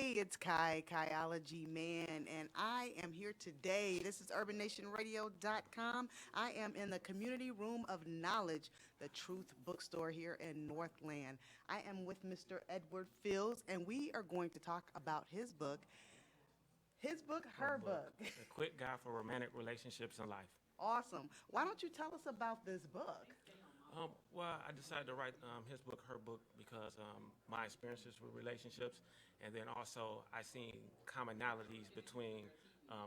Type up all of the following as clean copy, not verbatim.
Hey, it's Kaiology Mann, and I am here today. This is UrbanNationRadio.com. I am in the Community Room of Knowledge, the Truth Bookstore here in Northland. I am with Mr. Edward Fields, and we are going to talk about his book, her book. A quick guide for romantic relationships in life. Awesome. Why don't you tell us about this book? Well, I decided to write his book, her book, because my experiences with relationships, and then also I seen commonalities between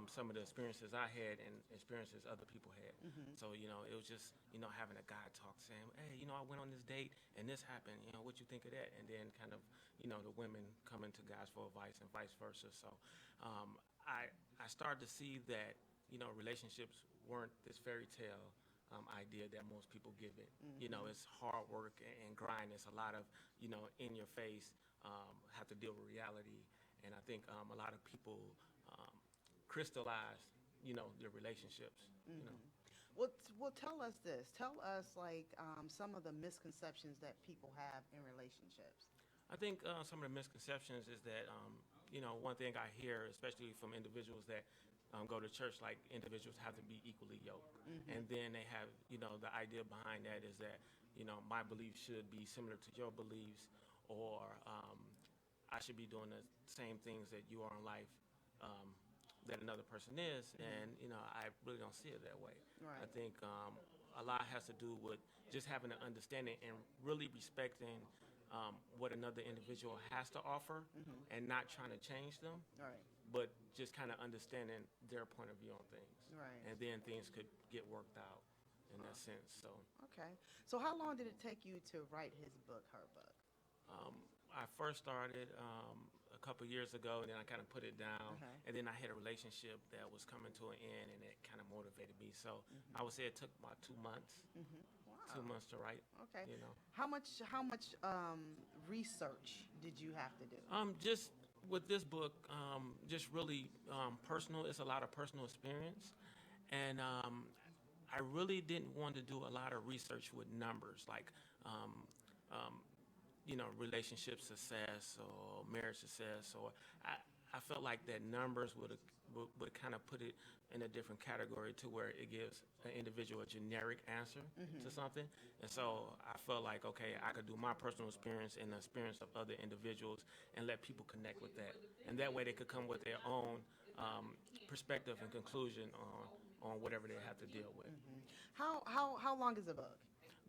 some of the experiences I had and experiences other people had. So, it was just, having a guy talk saying, hey, I went on this date and this happened, what you think of that? And then kind of, the women coming to guys for advice and vice versa. So I started to see that, relationships weren't this fairy tale idea that most people give it. It's hard work and grind. It's a lot of, in your face, have to deal with reality. And I think a lot of people crystallize, their relationships. Well, tell us this. Tell us, some of the misconceptions that people have in relationships. I think some of the misconceptions is that, one thing I hear, especially from individuals that go to church, like individuals have to be equally yoked. And then they have, the idea behind that is that, my beliefs should be similar to your beliefs, or I should be doing the same things that you are in life that another person is. And, I really don't see it that way. Right. I think a lot has to do with just having an understanding and really respecting what another individual has to offer and not trying to change them. Right. But just kind of understanding their point of view on things. Right. And then things could get worked out in that sense. So Okay. So how long did it take you to write his book, her book? I first started a couple years ago, and then I kind of put it down. Okay. And then I had a relationship that was coming to an end, and it kind of motivated me. So I would say it took about 2 months. Wow. 2 months to write. Okay. You know. How much research did you have to do? Just with this book, just really personal. It's a lot of personal experience, and I really didn't want to do a lot of research with numbers, like relationship success or marriage success, or I felt like that numbers would kind of put it in a different category to where it gives an individual a generic answer to something. And so I felt like, okay, I could do my personal experience and the experience of other individuals and let people connect with that. And that way they could come with their own perspective and conclusion on whatever they have to deal with. How long is the book?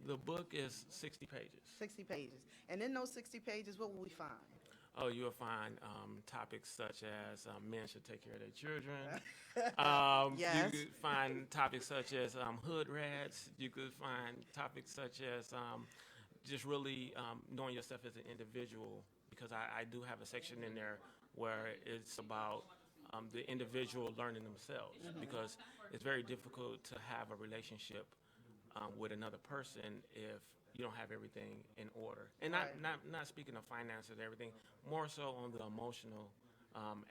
The book is 60 pages. 60 pages. And in those 60 pages, what will we find? Oh, you'll find topics such as men should take care of their children. Yes. You could find topics such as hood rats. You could find topics such as just really knowing yourself as an individual, because I do have a section in there where it's about the individual learning themselves, because it's very difficult to have a relationship with another person if you don't have everything in order. And Right. not speaking of finances and everything, more so on the emotional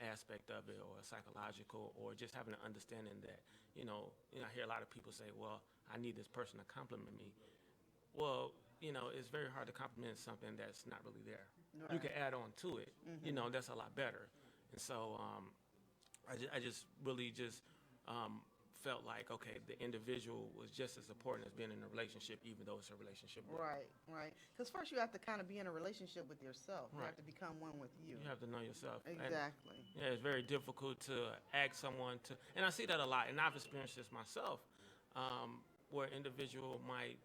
aspect of it, or psychological, or just having an understanding that, I hear a lot of people say, well, I need this person to compliment me. Well, it's very hard to compliment something that's not really there. You Right. can add on to it. That's a lot better. And so I just really just felt like, okay, the individual was just as important as being in a relationship, even though it's a relationship. Right, right. Because first you have to kind of be in a relationship with yourself. You Right. have to become one with you. You have to know yourself. And, Exactly. yeah, it's very difficult to ask someone to, and I see that a lot, and I've experienced this myself, where an individual might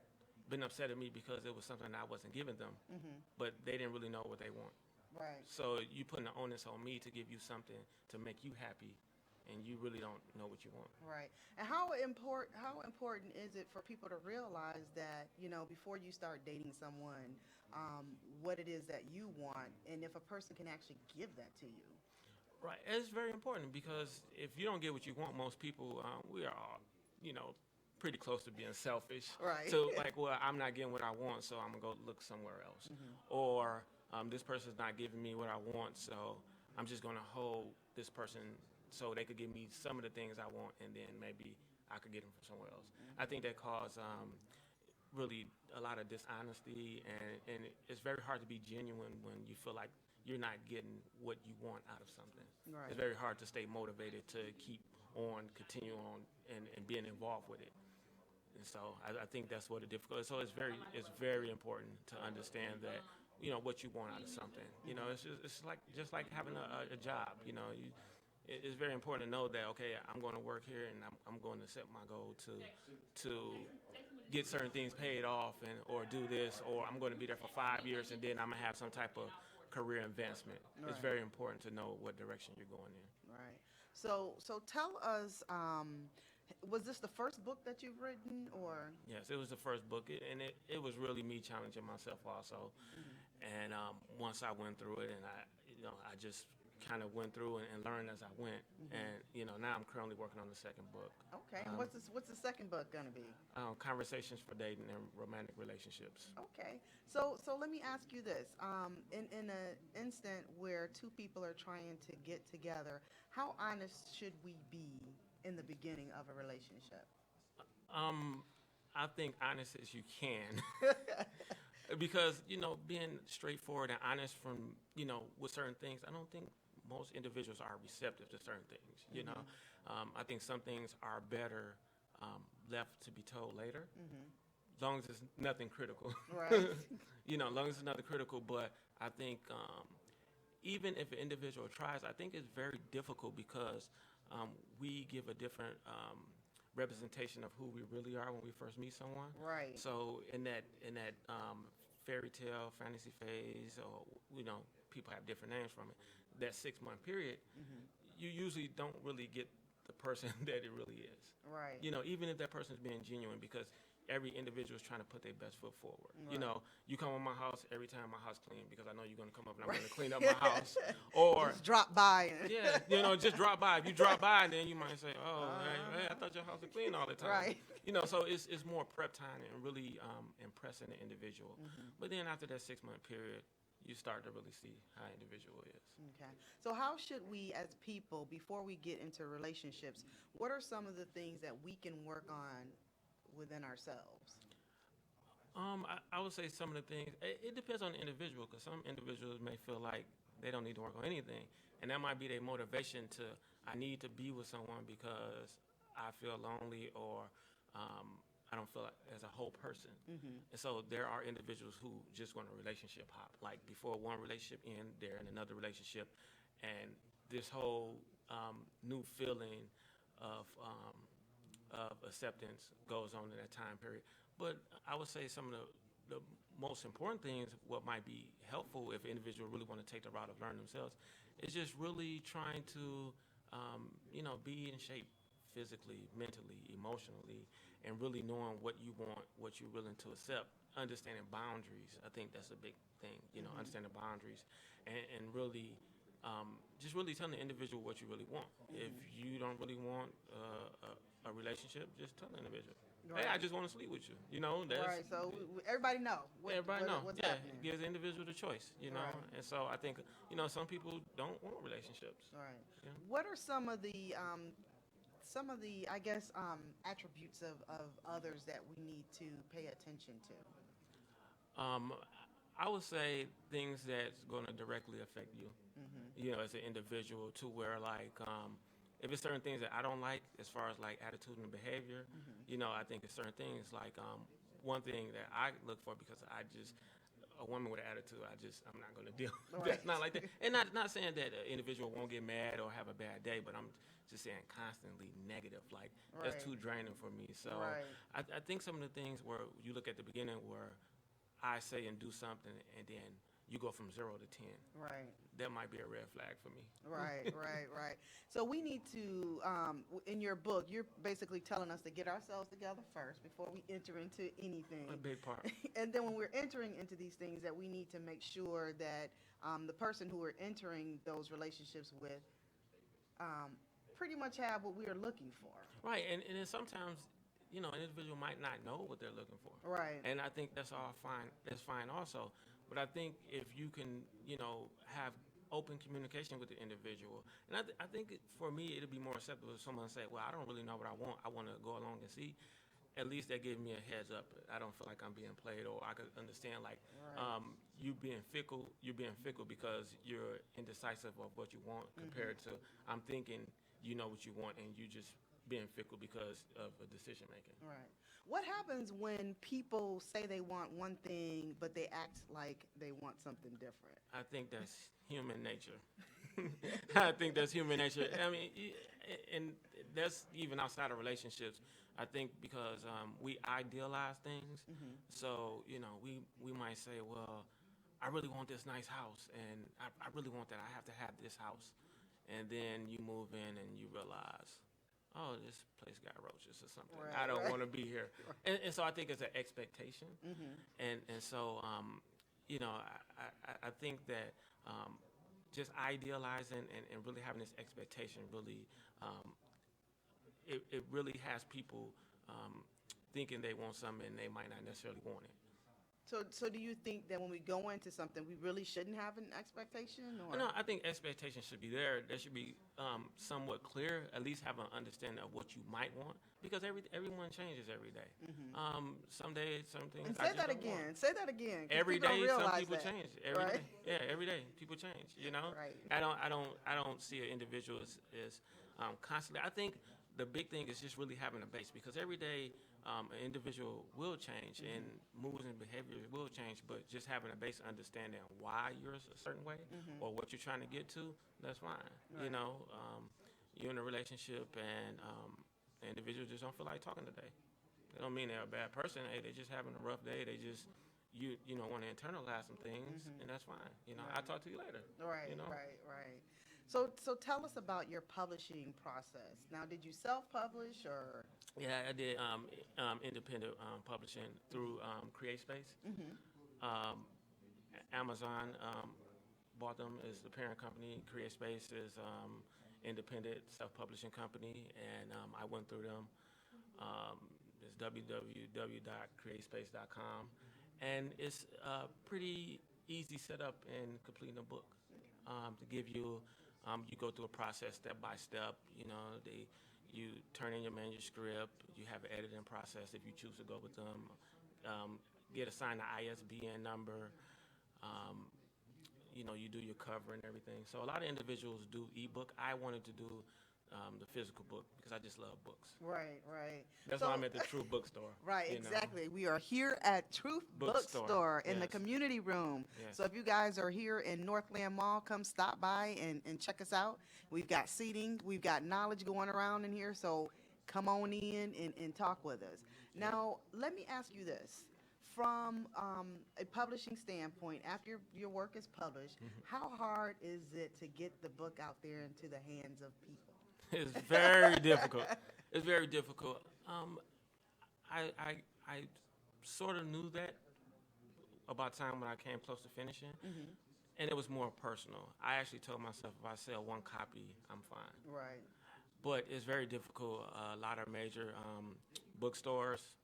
been upset at me because it was something I wasn't giving them, but they didn't really know what they want. Right. So you putting the onus on me to give you something to make you happy, and you really don't know what you want. Right. And how important is it for people to realize that, before you start dating someone, what it is that you want, and if a person can actually give that to you? Right. It's very important, because if you don't get what you want, most people, we are all, pretty close to being selfish. Right. So like, well, I'm not getting what I want, so I'm gonna go look somewhere else. Or this person's not giving me what I want, so I'm just gonna hold this person so they could give me some of the things I want, and then maybe I could get them from somewhere else. I think that caused really a lot of dishonesty, and it's very hard to be genuine when you feel like you're not getting what you want out of something. Right. It's very hard to stay motivated to keep on, continue on, and being involved with it. And so I think that's what the difficult. So it's very important to understand that what you want out of something. It's like just like having a job. It's very important to know that okay, I'm going to work here and I'm going to set my goal to get certain things paid off or do this, or I'm going to be there for 5 years and then I'm gonna have some type of career advancement. It's Right. very important to know what direction you're going in. Right. So tell us, was this the first book that you've written, or? Yes, it was the first book, and it was really me challenging myself also. And once I went through it, and I just kind of went through and learned as I went. And now I'm currently working on the second book. Okay. And what's the second book gonna be? Conversations for dating and romantic relationships. Okay. So let me ask you this. In an instant where two people are trying to get together, how honest should we be in the beginning of a relationship? I think honest as you can. Because being straightforward and honest from with certain things, I don't think most individuals are receptive to certain things. I think some things are better left to be told later, as long as it's nothing critical. Right. As long as it's nothing critical. But I think even if an individual tries, I think it's very difficult because we give a different representation of who we really are when we first meet someone. Right. So in that fairy tale fantasy phase, or people have different names from it. That 6-month period, you usually don't really get the person that it really is. Right. Even if that person's being genuine, because every individual is trying to put their best foot forward. Right. You come in my house every time my house clean because I know you're going to come up and I'm going to clean up my house. Or Just drop by. just drop by. If you drop by, then you might say, "Oh, hey, I thought your house was clean all the time." Right. So it's more prep time and really impressing the individual. But then after that 6-month period, you start to really see how an individual is. Okay. So how should we as people, before we get into relationships, what are some of the things that we can work on within ourselves? I would say some of the things, it depends on the individual, because some individuals may feel like they don't need to work on anything. And that might be their motivation to, I need to be with someone because I feel lonely, or I don't feel like as a whole person. And so there are individuals who just want a relationship hop. Like before one relationship ends, they're in another relationship. And this whole new feeling of acceptance goes on in that time period. But I would say some of the most important things, what might be helpful if an individual really want to take the route of learning themselves, is just really trying to, be in shape physically, mentally, emotionally, and really knowing what you want, what you're willing to accept, understanding boundaries. I think that's a big thing, understanding boundaries, and really just really telling the individual what you really want. If you don't really want a relationship, just tell the individual, hey, I just want to sleep with you. Right. So everybody know. Everybody know. What's Yeah, happening. it gives the individual the choice. Right. And so I think some people don't want relationships. Right. Yeah. What are some of the I guess attributes of others that we need to pay attention to? I would say things that's going to directly affect you, as an individual, to where like if it's certain things that I don't like as far as like attitude and behavior, I think it's certain things like one thing that I look for, because a woman with an attitude, I'm not going to deal. Right. That's not like that. And not saying that an individual won't get mad or have a bad day, but I'm just saying constantly negative. Like that's Right. too draining for me. So Right. I think some of the things where you look at the beginning where I say and do something and then you go from 0 to 10. Right. That might be a red flag for me. Right. So we need to, in your book, you're basically telling us to get ourselves together first before we enter into anything. A big part. And then when we're entering into these things, that we need to make sure that the person who we're entering those relationships with pretty much have what we are looking for. Right, and then sometimes, an individual might not know what they're looking for. Right. And I think that's all fine. That's fine also. But I think if you can, have open communication with the individual, and I think for me it'll be more acceptable if someone say, well, I don't really know what I want to go along and see. at least that gave me a heads up. I don't feel like I'm being played, or I could understand like Right. you being fickle. You're being fickle because you're indecisive of what you want compared to I'm thinking you know what you want and you just being fickle because of a decision making. Right. What happens when people say they want one thing, but they act like they want something different? I think that's human nature. I think that's human nature. I mean, and that's even outside of relationships. I think because we idealize things, so we might say, well, I really want this nice house, and I really want that. I have to have this house, and then you move in and you realize, oh, this place got roaches or something. Right, I don't right. want to be here, and so I think it's an expectation, and so I think that just idealizing and really having this expectation really it really has people thinking they want something and they might not necessarily want it. So do you think that when we go into something, we really shouldn't have an expectation? Or No, I think expectations should be there. There should be somewhat clear, at least have an understanding of what you might want, because everyone changes every day. Some days, some things. and I say just that don't want. again. Say that again. 'Cause Every people don't day, some realize people that, change. Every right? day, yeah, every day people change. You know, Right. I don't see an individual as constantly. I think the big thing is just really having a base, because every day an individual will change and moods and behaviors will change, but just having a base understanding why you're a certain way or what you're trying to get to, that's fine. You Right. know, you're in a relationship and the individual just don't feel like talking today. They don't mean they're a bad person. Hey, they're just having a rough day. They just want to internalize some things, and that's fine. You know, I'll talk to you later. Right, You know. right. So tell us about your publishing process. Now, did you self-publish or? Yeah, I did independent publishing through CreateSpace. Um, Amazon bought them as the parent company. CreateSpace is independent self-publishing company, and I went through them. It's www.createspace.com, and it's pretty easy setup in completing a book. To give you, you go through a process step by step. You know, you turn in your manuscript. You have an editing process if you choose to go with them. Get assigned an ISBN number. You do your cover and everything. So a lot of individuals do ebook. I wanted to do the physical book because I just love books. Right. That's So- why I'm at the True Bookstore. Right, you know. exactly. We are here at Truth Bookstore, Bookstore in the yes. community room. Yes. So if you guys are here in Northland Mall, come stop by and check us out. We've got seating, we've got knowledge going around in here, so come on in and talk with us. Now, let me ask you this. From a publishing standpoint, after your work is published, how hard is it to get the book out there into the hands of people? It's very difficult. It's very difficult. I sort of knew that about time when I came close to finishing, and it was more personal. I actually told myself if I sell one copy, I'm fine. Right. But it's very difficult. A lot of major bookstores,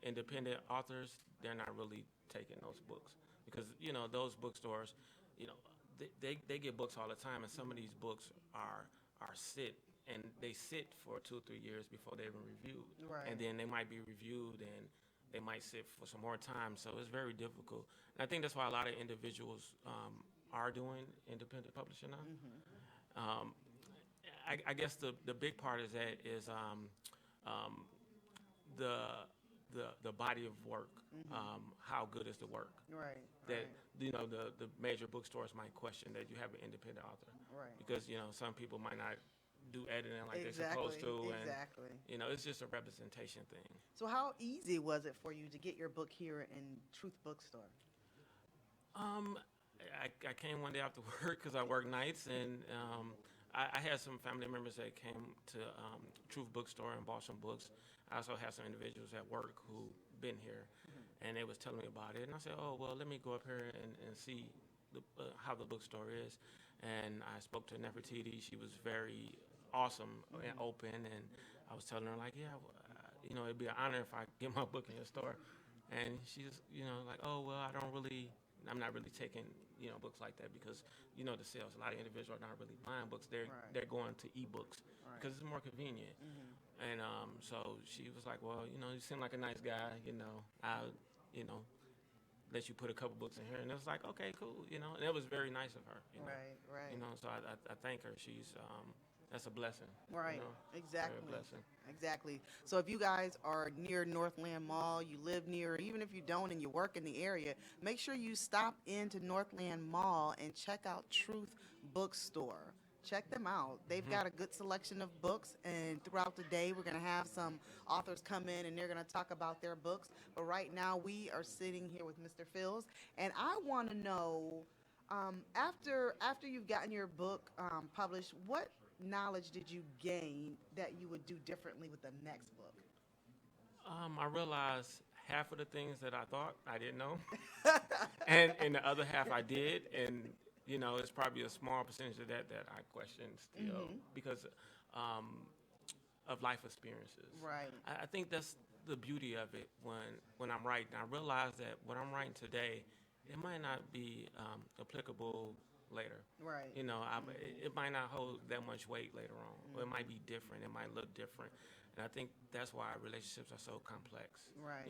independent authors, they're not really taking those books because those bookstores, they get books all the time, and some of these books are they sit for 2 or 3 years before they're even reviewed, Right. and then they might be reviewed and they might sit for some more time. So it's very difficult, and I think that's why a lot of individuals are doing independent publishing now. I guess the big part is that is the body of work. How good is the work? Right. That the major bookstores might question that you have an independent author, Right. because some people might not do editing like they're supposed to, and Exactly. it's just a representation thing. So how easy was it for you to get your book here in Truth Bookstore? I came one day after work because I work nights, and I had some family members that came to Truth Bookstore and bought some books. I also had some individuals at work who been here, and they was telling me about it. And I said, oh, well, let me go up here and see how the bookstore is. And I spoke to Nefertiti. She was very awesome and open, and I was telling her, like, yeah, it'd be an honor if I get my book in your store. And she just, like, oh, well, I don't really I'm not really taking books like that because the sales. A lot of individuals are not really buying books. Right. They're going to ebooks Right. because it's more convenient. Hmm. And so she was like, well, you seem like a nice guy. I'll let you put a couple books in here, and it was like, okay, cool. And it was very nice of her. Right. Right. So I thank her. She's that's a blessing. Right. Very Exactly. blessing. Exactly. So if you guys are near Northland Mall, you live near, even if you don't and you work in the area, make sure you stop into Northland Mall and check out Truth Bookstore. Check them out. They've got a good selection of books, and throughout the day, we're going to have some authors come in and they're going to talk about their books. But right now, we are sitting here with Mr. Fields, and I want to know, after you've gotten your book published, what knowledge did you gain that you would do differently with the next book? I realized half of the things that I thought I didn't know, and the other half I did, and it's probably a small percentage of that I question still because of life experiences. Right. I think that's the beauty of it when I'm writing. I realize that what I'm writing today, it might not be applicable later. Right. It might not hold that much weight later on. Or it might be different. It might look different. And I think that's why relationships are so complex. Right.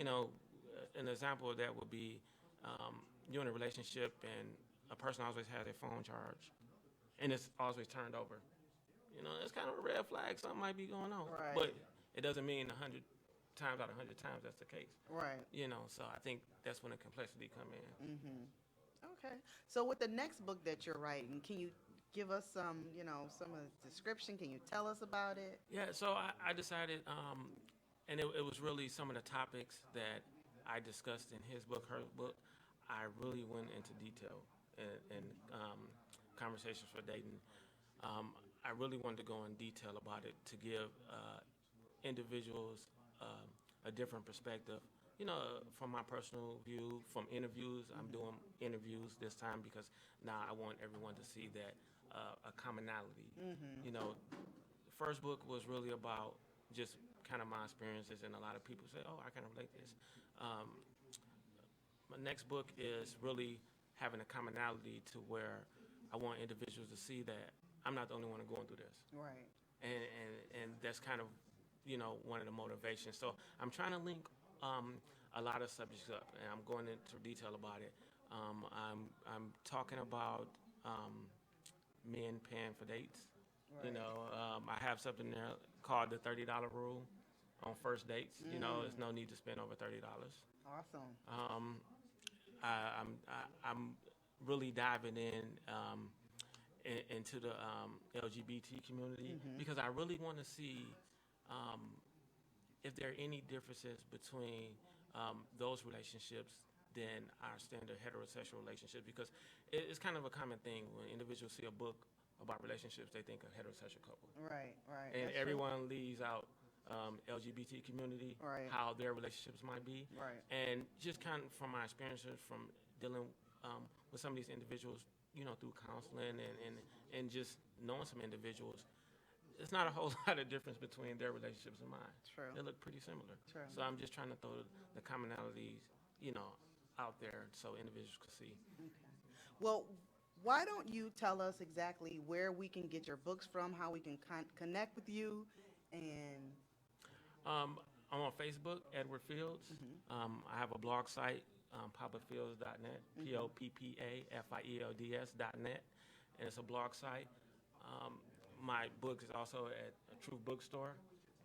An example of that would be you're in a relationship and a person always has their phone charged and it's always turned over. It's kind of a red flag. Something might be going on. Right. But it doesn't mean 100 times out of 100 times that's the case. Right. So I think that's when the complexity come in. Okay. So with the next book that you're writing, can you give us some of the description? Can you tell us about it? Yeah, so I decided, and it was really some of the topics that I discussed in his book, her book. I really went into detail in Conversations for Dating. I really wanted to go in detail about it to give individuals a different perspective. From my personal view, from interviews. I'm doing interviews this time because now I want everyone to see that a commonality. The first book was really about just kind of my experiences, and a lot of people say, "Oh, I can relate to this." My next book is really having a commonality to where I want individuals to see that I'm not the only one going through this, Right. and that's kind of one of the motivations. So I'm trying to link a lot of subjects up, and I'm going into detail about it. I'm talking about men paying for dates. Right. I have something there called the $30 rule on first dates. There's no need to spend over $30. Awesome. I'm really diving into the LGBT community because I really want to see if there are any differences between those relationships than our standard heterosexual relationships, because it's kind of a common thing when individuals see a book about relationships, they think a heterosexual couple. Right. Right. And That's true. everyone leaves out LGBT community, Right. how their relationships might be. Right. And just kind of from my experiences from dealing with some of these individuals, through counseling and just knowing some individuals, it's not a whole lot of difference between their relationships and mine. True. They look pretty similar. True. So I'm just trying to throw the commonalities, out there so individuals can see. Well, why don't you tell us exactly where we can get your books from, how we can connect with you, and I'm on Facebook, Edward Fields. I have a blog site, poppafields.net, poppafields.net, and it's a blog site. My book is also at a Truth Bookstore,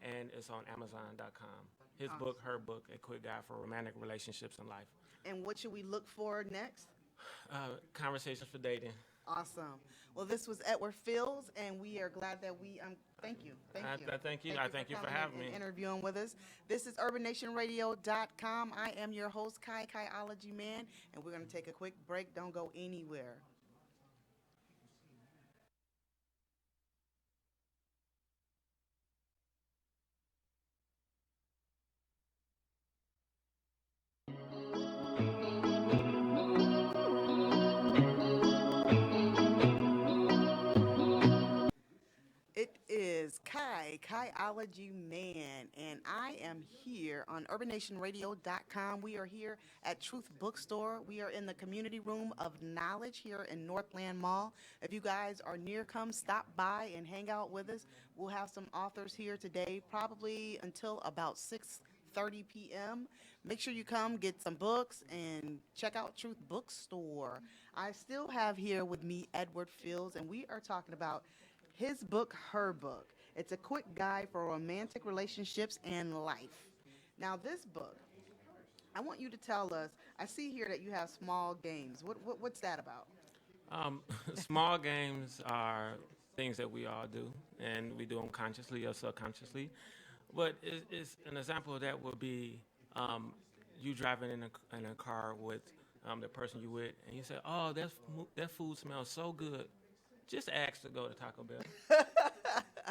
and it's on Amazon.com. His book, her book, A Quick Guide for Romantic Relationships in Life. and what should we look for next? Conversations for Dating. Awesome. Well, this was Edward Fields, and we are glad that we thank you. Thank you. I thank you. I thank you for coming having and me. interviewing with us. This is UrbanNationRadio.com. I am your host, Kaiology Mann, and we're going to take a quick break. Don't go anywhere. It is Kaiology Man, and I am here on urbannationradio.com. We are here at Truth Bookstore. We are in the community room of knowledge here in Northland Mall. If you guys are near, come stop by and hang out with us. We'll have some authors here today, probably until about 6:30 p.m. Make sure you come get some books and check out Truth Bookstore. I still have here with me Edward Fields, and we are talking about his book, Her Book. It's a quick guide for romantic relationships and life. Now, this book, I want you to tell us. I see here that you have small games. What's that about? Small games are things that we all do, and we do them consciously or subconsciously. But it's an example of that would be you driving in a car with the person you with, and you say, "Oh, that food smells so good." Just ask to go to Taco Bell.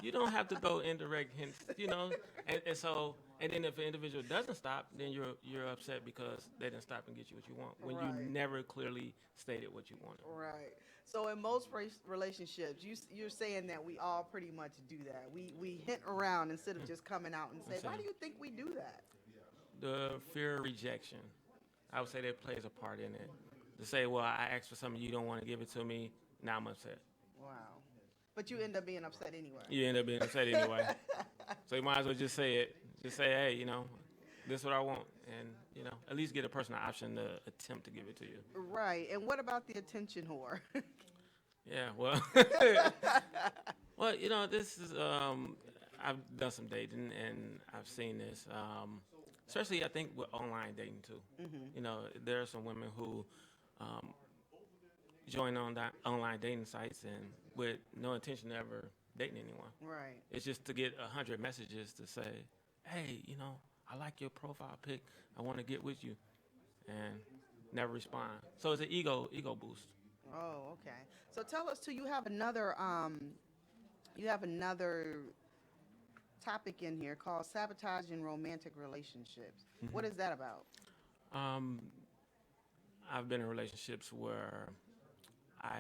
You don't have to go indirect hints. And then if an individual doesn't stop, then you're upset because they didn't stop and get you what you want when Right. you never clearly stated what you wanted. Right. So in most relationships, you're saying that we all pretty much do that. We hint around instead of just coming out and say, That's "Why it. do you think we do that?" The fear of rejection, I would say that plays a part in it. To say, well, I asked for something, you don't want to give it to me, now I'm upset. Wow. But you end up being upset anyway. You end up being upset anyway. So you might as well just say it. Just say, hey, this is what I want. And, at least get a person an option to attempt to give it to you. Right. And what about the attention whore? Yeah, well, this is, I've done some dating and I've seen this, especially I think with online dating too. There are some women who join on that online dating sites and with no intention of ever dating anyone. Right. It's just to get 100 messages to say, hey, I like your profile pic. I want to get with you, and never respond. So it's an ego boost. Oh, okay. So tell us too. You have another topic in here called sabotaging romantic relationships. What is that about? Um, I've been in relationships where I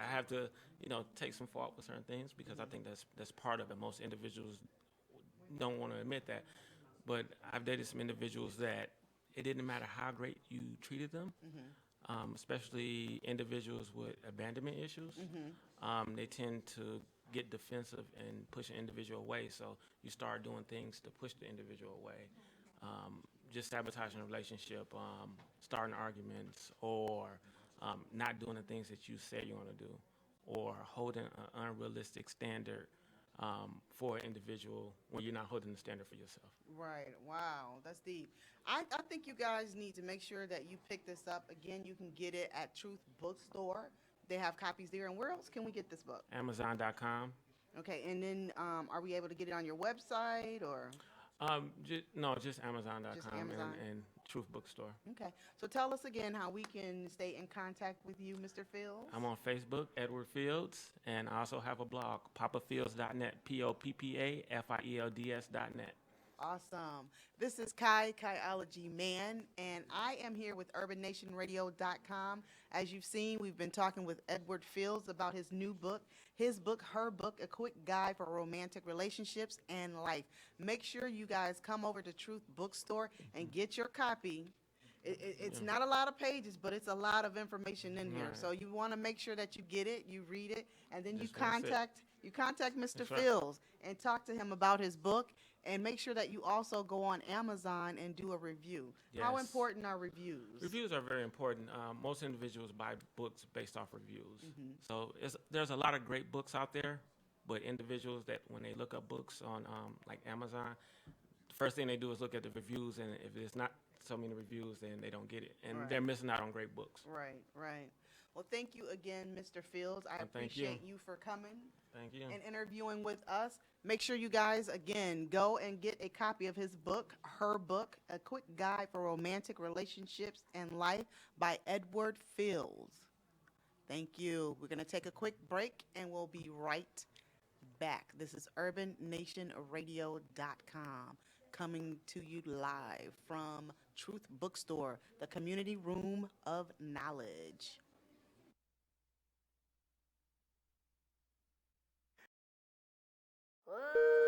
have to, take some fault with certain things because I think that's part of it. Most individuals don't want to admit that, but I've dated some individuals that it didn't matter how great you treated them, especially individuals with abandonment issues. They tend to get defensive and push an individual away. So you start doing things to push the individual away. Just sabotaging a relationship, starting arguments, or not doing the things that you said you want to do, or holding an unrealistic standard for an individual when you're not holding the standard for yourself. Right. Wow. That's deep. I think you guys need to make sure that you pick this up. Again, you can get it at Truth Bookstore. They have copies there. And where else can we get this book? Amazon.com. Okay. And then are we able to get it on your website or? Just Amazon.com Just Amazon? and Truth Bookstore. Okay. So tell us again how we can stay in contact with you, Mr. Fields. I'm on Facebook, Edward Fields, and I also have a blog, poppafields.net, POPPAFIELDS.net. Awesome. This is Kaiology Mann, and I am here with urbannationradio.com. As you've seen, we've been talking with Edward Fields about his new book, Her Book, A Quick Guide for Romantic Relationships and Life. Make sure you guys come over to Truth Bookstore and get your copy. It's not a lot of pages, but it's a lot of information in here. Right. So you want to make sure that you get it, you read it, and then Just wanna sit. you contact Mr. That's right. Fields and talk to him about his book. And make sure that you also go on Amazon and do a review. How Yes. important are reviews? Reviews are very important. Most individuals buy books based off reviews. So there's a lot of great books out there, but individuals that when they look up books on like Amazon, the first thing they do is look at the reviews, and if there's not so many reviews, then they don't get it. And Right. they're missing out on great books. Right, right. Well, thank you again, Mr. Fields. I Well, thank you. appreciate you for coming Thank you. and interviewing with us. Make sure you guys, again, go and get a copy of his book, Her Book, A Quick Guide for Romantic Relationships and Life by Edward Fields. Thank you. We're going to take a quick break, and we'll be right back. This is urbannationradio.com coming to you live from Truth Bookstore, the community room of knowledge. Whoa.